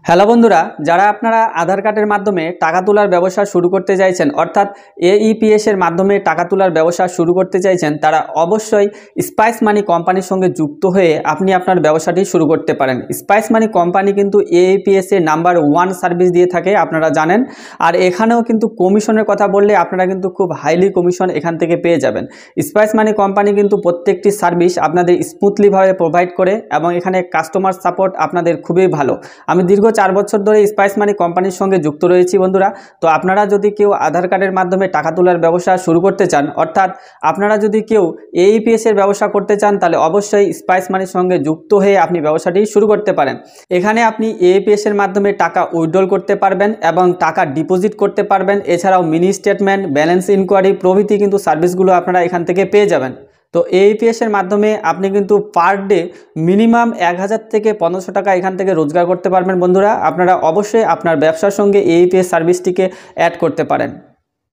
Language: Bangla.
হ্যালো বন্ধুরা, যারা আপনারা আধার কার্ডের মাধ্যমে টাকা তোলার ব্যবসা শুরু করতে চাইছেন, অর্থাৎ এইপিএস এর মাধ্যমে টাকা তোলার ব্যবসা শুরু করতে চাইছেন, তারা অবশ্যই স্পাইস মানি কোম্পানির সঙ্গে যুক্ত হয়ে আপনি আপনার ব্যবসাটি শুরু করতে পারেন। স্পাইস মানি কোম্পানি কিন্তু এইপিএস এর নাম্বার 1 সার্ভিস দিয়ে থাকে, আপনারা জানেন। আর এখানেও কিন্তু কমিশনের কথা বললে আপনারা কিন্তু খুব হাইলি কমিশন এখান থেকে পেয়ে যাবেন। স্পাইস মানি কোম্পানি কিন্তু প্রত্যেকটি সার্ভিস আপনাদের স্মুথলিভাবে প্রোভাইড করে এবং এখানে কাস্টমার সাপোর্ট আপনাদের খুবই ভালো। আমি দীর্ঘ 4 বছর ধরে স্পাইস মানি কোম্পানির সঙ্গে যুক্ত রয়েছি বন্ধুরা। তো আপনারা যদি কেউ আধার কার্ডের মাধ্যমে টাকা তোলার ব্যবসা শুরু করতে চান, অর্থাৎ আপনারা যদি কেউ এইপিএস এর ব্যবসা করতে চান, তাহলে অবশ্যই স্পাইস মানির সঙ্গে যুক্ত হয়ে আপনি ব্যবসাটি শুরু করতে পারেন। এখানে আপনি এইপিএস এর মাধ্যমে টাকা উইথড্রল করতে পারবেন এবং টাকা ডিপোজিট করতে পারবেন। এছাড়াও মিনি স্টেটমেন্ট, ব্যালেন্স ইনকোয়ারি প্রভৃতি কিন্তু সার্ভিসগুলো আপনারা এখান থেকে পেয়ে যাবেন। তো এইপিএস এর মাধ্যমে আপনি কিন্তু পার ডে মিনিমাম 1000 থেকে 1500 টাকা এখান থেকে রোজগার করতে পারবেন বন্ধুরা। আপনারা অবশ্যই আপনার ব্যবসার সঙ্গে এইপিএস সার্ভিসটিকে অ্যাড করতে পারেন।